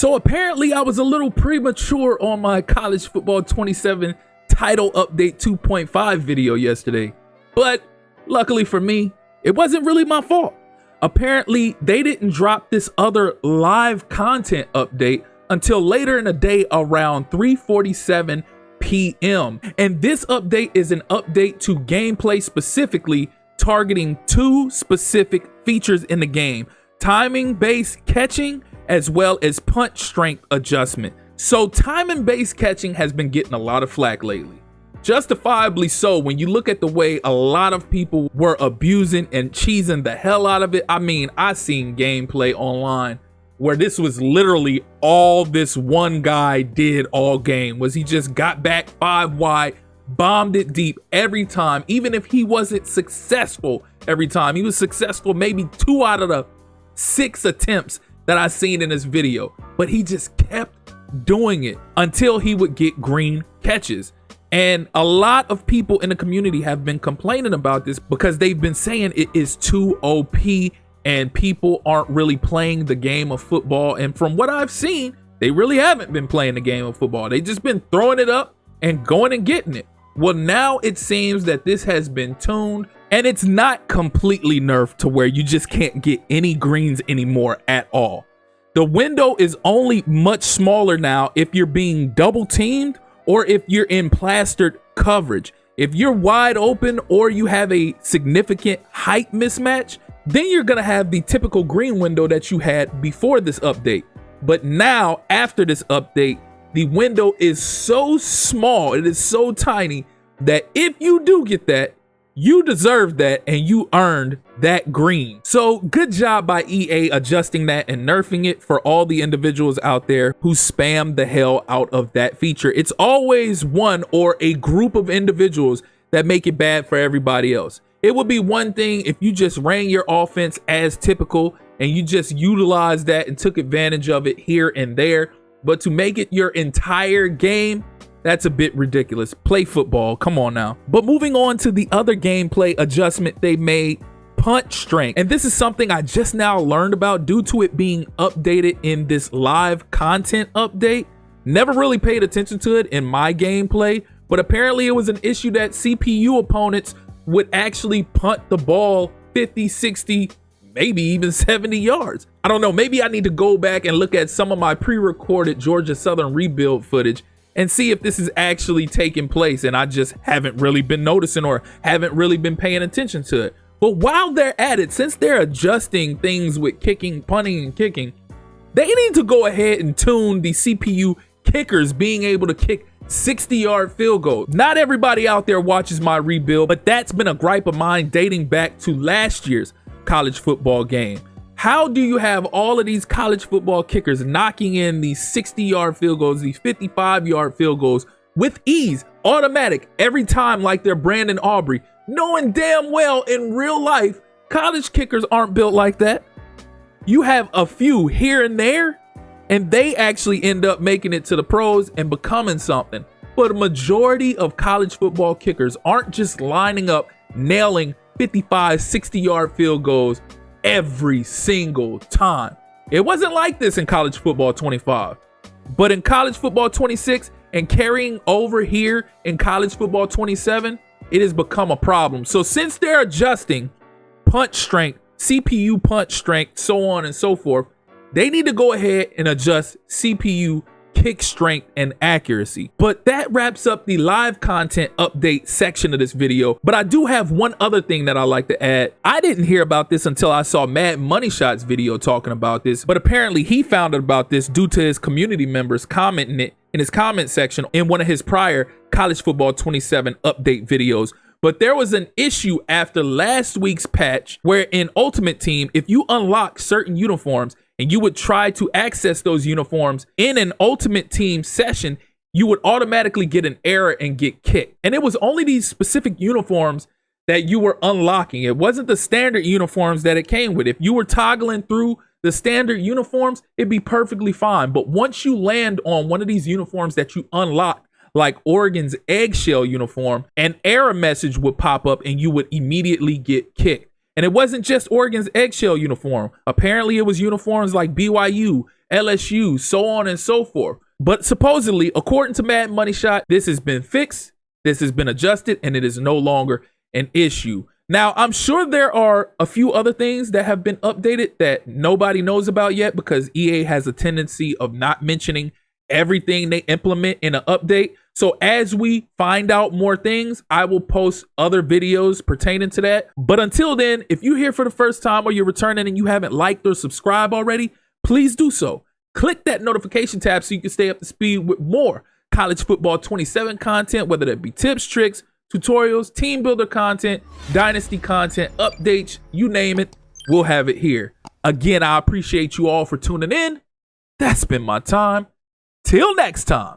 So apparently I was a little premature on my College Football 27 title update 2.5 video yesterday. But luckily for me, it wasn't really my fault. Apparently they didn't drop this other live content update until later in the day around 3:47 p.m. And this update is an update to gameplay, specifically targeting two specific features in the game: timing-based catching as well as punt strength adjustment. So timing-based catching has been getting a lot of flack lately. Justifiably so, when you look at the way a lot of people were abusing and cheesing the hell out of it. I mean, I seen gameplay online where this was literally all this one guy did all game, was he just got back 5 wide, bombed it deep every time. Even if he wasn't successful every time, he was successful maybe 2 out of the 6 attempts that I seen in this video, but he just kept doing it until he would get green catches. And a lot of people in the community have been complaining about this because they've been saying it is too OP and people aren't really playing the game of football. And from what I've seen, they really haven't been playing the game of football. They just been throwing it up and going and getting it. Well, now it seems that this has been tuned and it's not completely nerfed to where you just can't get any greens anymore at all. The window is only much smaller now if you're being double teamed or if you're in plastered coverage. If you're wide open or you have a significant height mismatch, then you're gonna have the typical green window that you had before this update. But now, after this update, the window is so small, it is so tiny, that if you do get that, you deserve that and you earned that green. So good job by EA adjusting that and nerfing it for all the individuals out there who spam the hell out of that feature. It's always one or a group of individuals that make it bad for everybody else. It would be one thing if you just ran your offense as typical and you just utilized that and took advantage of it here and there, but to make it your entire game, that's a bit ridiculous. Play football, come on now. But moving on to the other gameplay adjustment they made, punt strength. And this is something I just now learned about due to it being updated in this live content update. Never really paid attention to it in my gameplay, but apparently it was an issue that CPU opponents would actually punt the ball 50, 60, maybe even 70 yards. I don't know, maybe I need to go back and look at some of my pre-recorded Georgia Southern rebuild footage and see if this is actually taking place and I just haven't really been noticing or haven't really been paying attention to it. But while they're at it, since they're adjusting things with kicking, punting, and kicking, they need to go ahead and tune the CPU kickers being able to kick 60-yard field goal. Not everybody out there watches my rebuild, but that's been a gripe of mine dating back to last year's college football game. How do you have all of these college football kickers knocking in these 60-yard field goals, these 55-yard field goals with ease, automatic, every time like they're Brandon Aubrey, knowing damn well in real life, college kickers aren't built like that. You have a few here and there, and they actually end up making it to the pros and becoming something. But a majority of college football kickers aren't just lining up, nailing 55, 60-yard field goals every single time. It wasn't like this in college football 25, but in college football 26 and carrying over here in college football 27, it has become a problem. So since they're adjusting punch strength, CPU punch strength, so on and so forth, they need to go ahead and adjust CPU kick strength and accuracy. But that wraps up the live content update section of this video. But I do have one other thing that I like to add. I didn't hear about this until I saw Mad Money Shot's video talking about this, but apparently he found out about this due to his community members commenting it in his comment section in one of his prior College Football 27 update videos. But there was an issue after last week's patch where in Ultimate Team, if you unlock certain uniforms and you would try to access those uniforms in an Ultimate Team session, you would automatically get an error and get kicked. And it was only these specific uniforms that you were unlocking. It wasn't the standard uniforms that it came with. If you were toggling through the standard uniforms, it'd be perfectly fine. But once you land on one of these uniforms that you unlock, like Oregon's eggshell uniform, an error message would pop up and you would immediately get kicked. And it wasn't just Oregon's eggshell uniform. Apparently it was uniforms like BYU, LSU, so on and so forth. But supposedly, according to Mad Money Shot, this has been fixed, this has been adjusted, and it is no longer an issue. Now, I'm sure there are a few other things that have been updated that nobody knows about yet, because EA has a tendency of not mentioning everything they implement in an update. So as we find out more things, I will post other videos pertaining to that. But until then, if you're here for the first time or you're returning and you haven't liked or subscribed already, please do so. Click that notification tab so you can stay up to speed with more College Football 27 content, whether that be tips, tricks, tutorials, team builder content, dynasty content, updates, you name it, we'll have it here. Again, I appreciate you all for tuning in. That's been my time. Till next time.